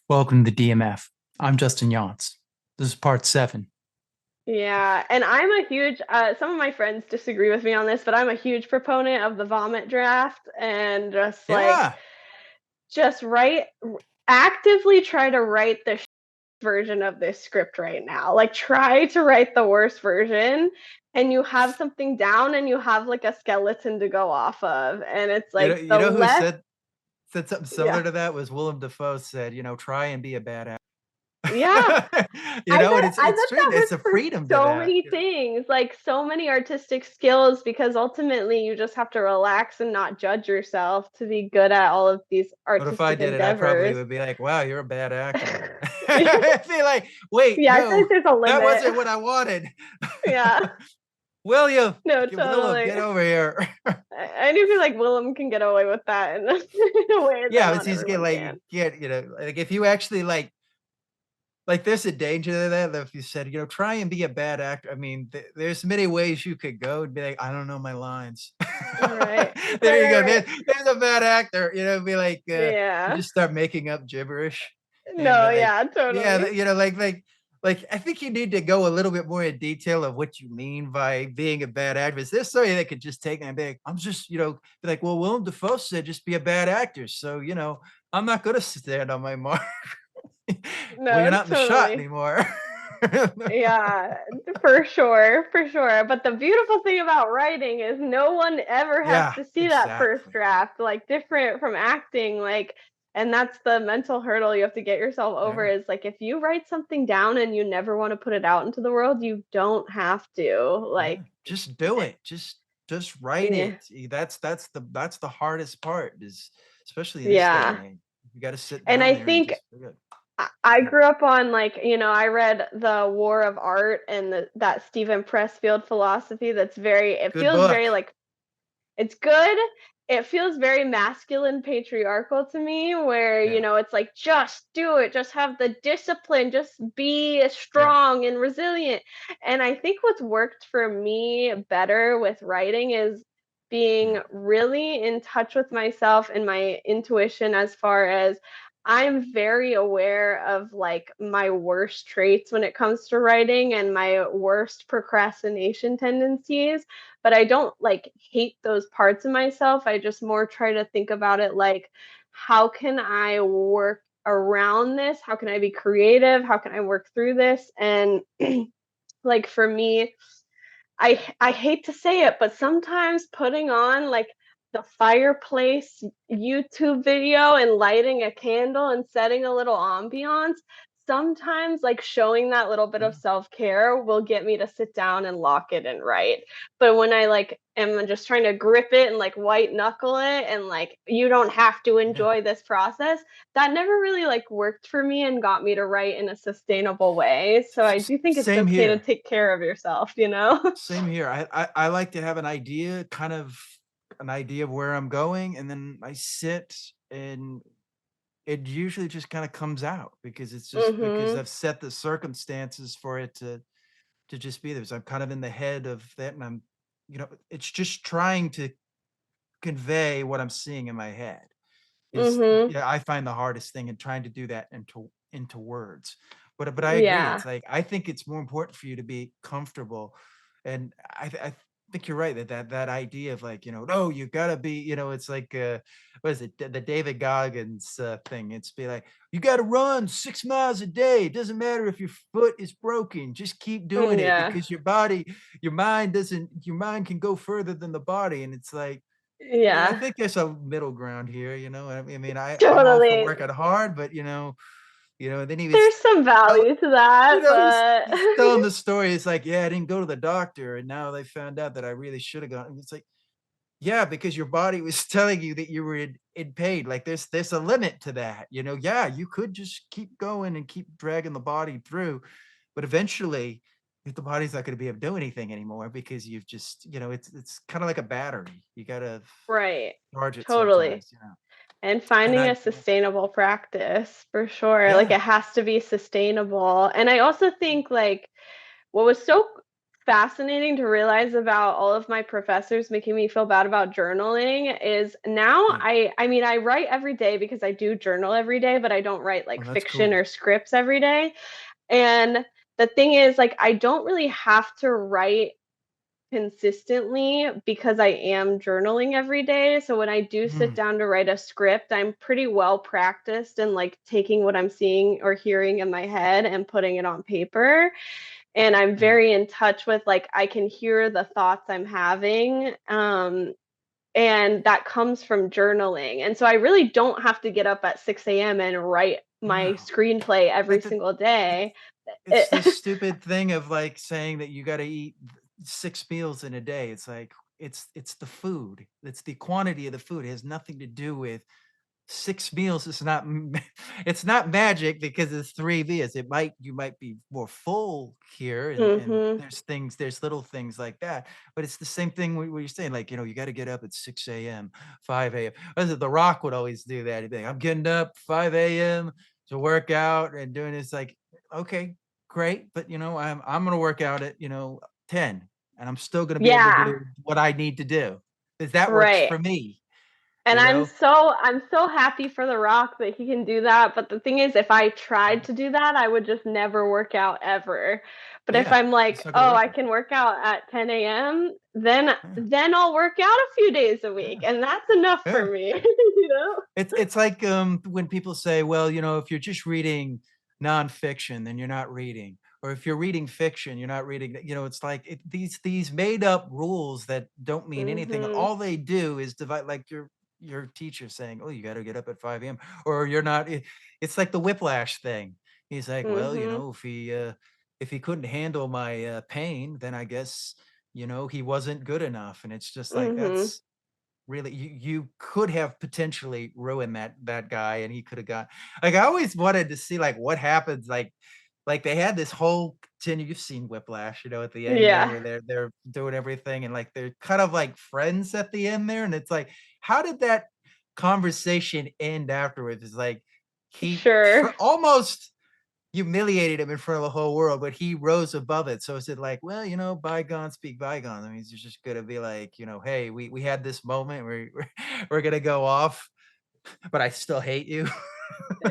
Welcome to the DMF. I'm Justin Younts. This is part 7. Yeah, and I'm a huge some of my friends disagree with me on this, but I'm a huge proponent of the vomit draft and Yeah. just write actively try to write the version of this script right now. Like try to write the worst version and you have something down and you have like a skeleton to go off of. And it's You know, like you the know who less said something yeah. similar to that was Willem Dafoe said, try and be a badass. Yeah. And I it's bet true. that There's works a for freedom to so that. many things, like so many artistic skills, because ultimately you just have to relax and not judge yourself to be good at all of these But if I artistic did it, I probably endeavors. would be like, wow, you're a bad actor. I'd be like, wait, Yeah, I feel no, like there's a that limit. wasn't what I wanted. Yeah, William, no, Willem, totally. get over here. I do feel like Willem can get away with that in in a way that Yeah, it's not easy to get everyone like can. like if you actually like there's a danger to that if you said, try and be a bad actor. I mean, there's many ways you could go and be like, I don't know my lines. Right, There right, you right, go. right. There's a bad actor. Be like, you Yeah. just start making up gibberish and be No, like, yeah, yeah, totally. like I think you need to go a little bit more in detail of what you mean by being a bad actor. Is there's somebody that could just take and be like, I'm just, be like, well, Willem Dafoe said just be a bad actor. So, I'm not gonna stand on my mark. Well, you're No, not in the shot totally. anymore. Yeah, for sure, for sure. But the beautiful thing about writing is no one ever has Yeah, to see that first exactly. draft, like different from acting, and that's the mental hurdle you have to get yourself over Yeah, is like if you write something down and you never want to put it out into the world, you don't have to. yeah. Like, Just do eh, it. Just write yeah, it. That's the hardest part is especially in this day and yeah. age. You got to sit And down I there and think just do it. I grew up on I read The War of Art and that Stephen Pressfield philosophy it Good feels book. very like it's good. It feels very masculine patriarchal to me where, Yeah, it's like just do it, just have the discipline, just be yeah. strong and resilient. And I think what's worked for me better with writing is Yeah. being really in touch with myself and my intuition as far as I'm very aware of like my worst traits when it comes to writing and my worst procrastination tendencies, but I don't like hate those parts of myself. I just more try to think about it like, how can I work around this? How can I be creative? How can I work through this? And like for me, I hate to say it, but sometimes putting on like the fireplace YouTube video and lighting a candle and setting a little ambiance, sometimes like showing that little bit Yeah. of self-care will get me to sit down and lock it and write. But when I like am just trying to grip it and like white knuckle it and like you don't have to Yeah. enjoy this process, that never really like worked for me and got me to write in a sustainable way. So I do think it's Same okay to here. take care of yourself, you know? Same here. I like to have an idea of where I'm going, and then I sit and it usually just kind of comes out because it's just because Mhm. I've set the circumstances for it to just be there. So I'm kind of in the head of that, and it's just trying to convey what I'm seeing in my head. Is Mhm. Yeah, I find the hardest thing in trying to do that into words. But I agree. Yeah. It's like I think it's more important for you to be comfortable, and I think you're right that idea of like no, you gotta be it's like what is it the David Goggins thing? It's be like you got to run 6 miles a day. It doesn't matter if your foot is broken. Just keep doing it Yeah. because your mind can go further than the body, and it's like I Yeah. think there's a middle ground here, I mean, I'm all for Totally. working hard, but then There's some tell value to that, but he's telling the story. It's like, yeah, I didn't go to the doctor, and now they found out that I really should have gone. And it's like, yeah, because your body was telling you that you were in pain. Like there's a limit to that. Yeah, you could just keep going and keep dragging the body through, but eventually if the body's not going to be able to do anything anymore because you've just, it's kind of like a battery. You got to right. charge it Totally. sometimes, And and finding I a sustainable practice for sure. Like yeah, it has to be sustainable. And I also think like what was so fascinating to realize about all of my professors making me feel bad about journaling is now Yeah. I mean I write every day because I do journal every day, but I don't write like Well, that's fiction cool. or scripts every day. And the thing is like I don't really have to write consistently because I am journaling every day. So when I do sit Mm, down to write a script, I'm pretty well practiced in like taking what I'm seeing or hearing in my head and putting it on paper. And I'm yeah. very in touch with like I can hear the thoughts I'm having. And that comes from journaling. And so I really don't have to get up at 6 a.m. and write my No. screenplay every Like single it, day. it's this It, stupid thing of like saying that you got to eat 6 meals in a day. It's like it's the food. It's the quantity of the food. It has nothing to do with 6 meals. It's not magic because it's 3 meals. You might be more full here, and hmm. there's little things like that. But it's the same thing what you're saying. Like, you got to get up at 6 a.m., 5 a.m. Was it The Rock would always do that? He'd be like, I'm getting up 5 a.m. to work out and doing this. Like, okay, great, but I'm gonna work out at 10, and I'm still gonna be able to Yeah, do what I need to do because that works right. for me. And You know, I'm so happy for The Rock that he can do that, but the thing is if I tried to do that, I would just never work out ever. But if yeah, I'm it's like, not gonna "Oh, work I for can work out at 10 a.m.," then you. then I'll work out a few days a Yeah, week, and that's enough yeah, for yeah. me, you know? It's like when people say, well, if you're just reading nonfiction, then you're not reading. Or if you're reading fiction, you're not reading. It's like these made up rules that don't mean anything. Mhm. All they do is divide, like your teacher saying, "Oh, you got to get up at 5 a.m." Or you're not. It's like the whiplash thing. He's like, well, Mhm. if he couldn't handle my pain, then I guess he wasn't good enough. And it's just like Mhm. that's really, you could have potentially ruined that guy, and he could have got, like, I always wanted to see like what happens, like they had this whole continue. You've seen Whiplash, at the end there Yeah. where they're doing everything, and like they're kind of like friends at the end there, and it's like, how did that conversation end afterwards? It's like he Sure. almost humiliated him in front of the whole world, but he rose above it. So is it like, well, bygones speak bygones. I mean, he's just gonna be like, hey, we had this moment, we're gonna go off, but I still hate you.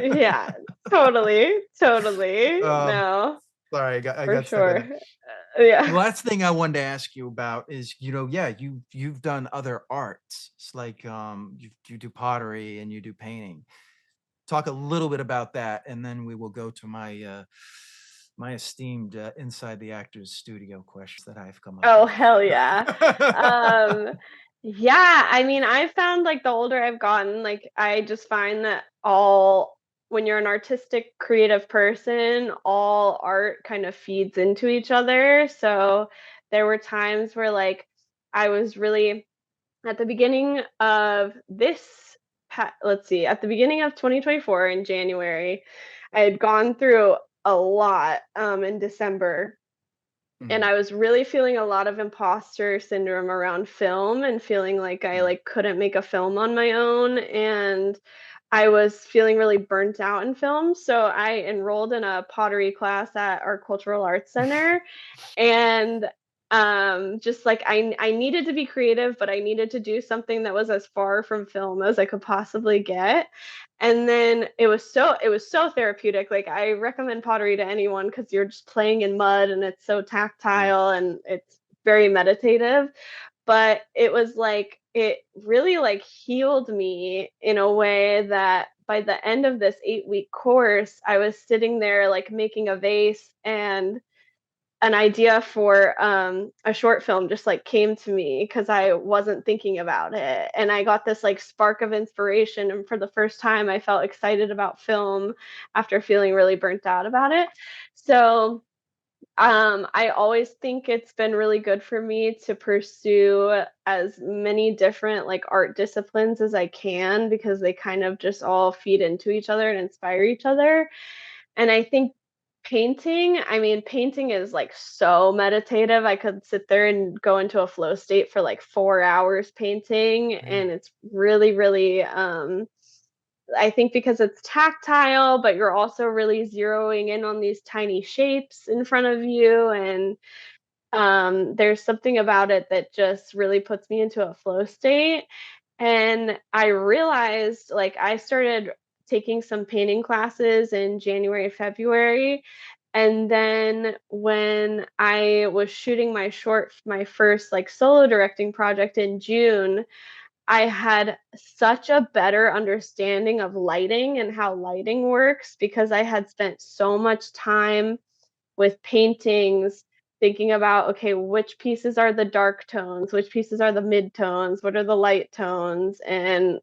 Yeah. Totally. Totally. um, No, Sorry, I for got stuck on that. sure. Yeah. The last thing I wanted to ask you about is, yeah, you've done other arts. It's like you do pottery and you do painting. Talk a little bit about that, and then we will go to my esteemed inside the actors studio questions that I've come up Oh, with. hell yeah. Um, yeah, I mean, I've found like the older I've gotten, like I just find that all when you're an artistic, creative person, all art kind of feeds into each other. So there were times where like I was really at the beginning of let's see, at the beginning of 2024 in January, I had gone through a lot in December, and Mm, I was really feeling a lot of imposter syndrome around film and feeling like I mm, like couldn't make a film on my own, and I was feeling really burnt out in film. So I enrolled in a pottery class at our cultural arts center, and just like I needed to be creative, but I needed to do something that was as far from film as I could possibly get. And then it was so therapeutic. Like I recommend pottery to anyone because you're just playing in mud and it's so yeah. tactile and it's very meditative. But it was like it really like healed me in a way that by the end of this 8-week course, I was sitting there like making a vase, and an idea for a short film just like came to me because I wasn't thinking about it. And I got this like spark of inspiration. And for the first time, I felt excited about film after feeling really burnt out about it. So I always think it's been really good for me to pursue as many different like art disciplines as I can because they kind of just all feed into each other and inspire each other. And I think painting is like so meditative. I could sit there and go into a flow state for like 4 hours painting, Yeah. and it's really, really I think because it's tactile, but you're also really zeroing in on these tiny shapes in front of you, and There's something about it that just really puts me into a flow state. And I realized, like, I started taking some painting classes in January, February. And then when I was shooting my short, my first like solo directing project in June, I had such a better understanding of lighting and how lighting works because I had spent so much time with paintings thinking about, okay, which pieces are the dark tones, which pieces are the mid tones, what are the light tones, and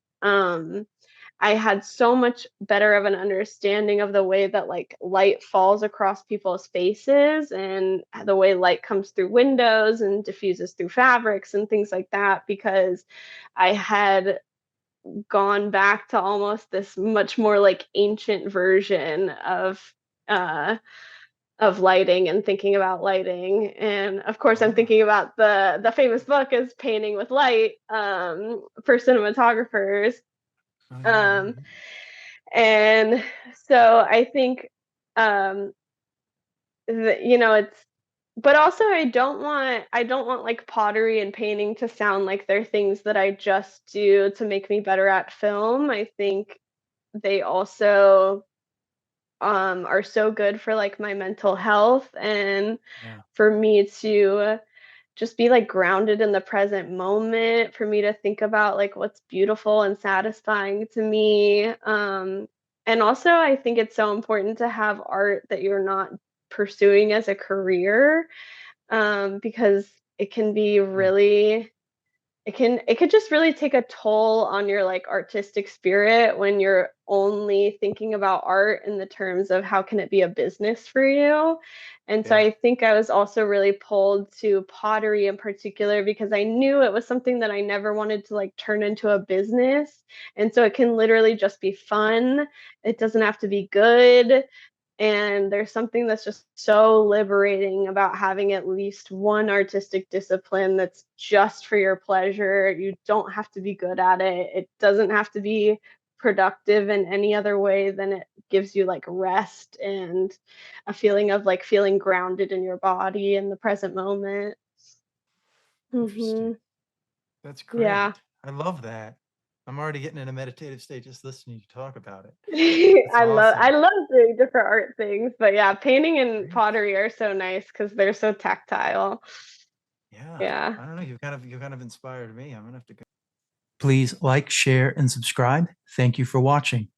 I had so much better of an understanding of the way that like light falls across people's faces and the way light comes through windows and diffuses through fabrics and things like that, because I had gone back to almost this much more like ancient version uh of lighting and thinking about lighting. And of course I'm Ah, thinking about the famous book is Painting with Light, for cinematographers. oh yeah, um right. and so I think, um you know, it's, but also I don't want like pottery and painting to sound like they're things that I just do to make me better at film. I think they also are so good for like my mental health and Yeah, for me to just be like grounded in the present moment, for me to think about like what's beautiful and satisfying to me. And also I think it's so important to have art that you're not pursuing as a career, because it can be yeah, really, it could just really take a toll on your like artistic spirit when you're only thinking about art in the terms of how can it be a business for you. And so yeah, I think I was also really pulled to pottery in particular because I knew it was something that I never wanted to like turn into a business. And so it can literally just be fun. It doesn't have to be good. And there's something that's just so liberating about having at least one artistic discipline that's just for your pleasure. You don't have to be good at it. It doesn't have to be productive in any other way than it gives you like rest and a feeling of like feeling grounded in your body in the present moment. interesting. Hmm. That's Yeah. great. I love that. I'm already getting in a meditative state just listening to you talk about it. That's I awesome. love doing different art things, but yeah, painting and Great. pottery are so nice because they're so tactile. Yeah. Yeah. I don't know. You kind of inspired me. I'm gonna have to go. Please like, share, and subscribe. Thank you for watching.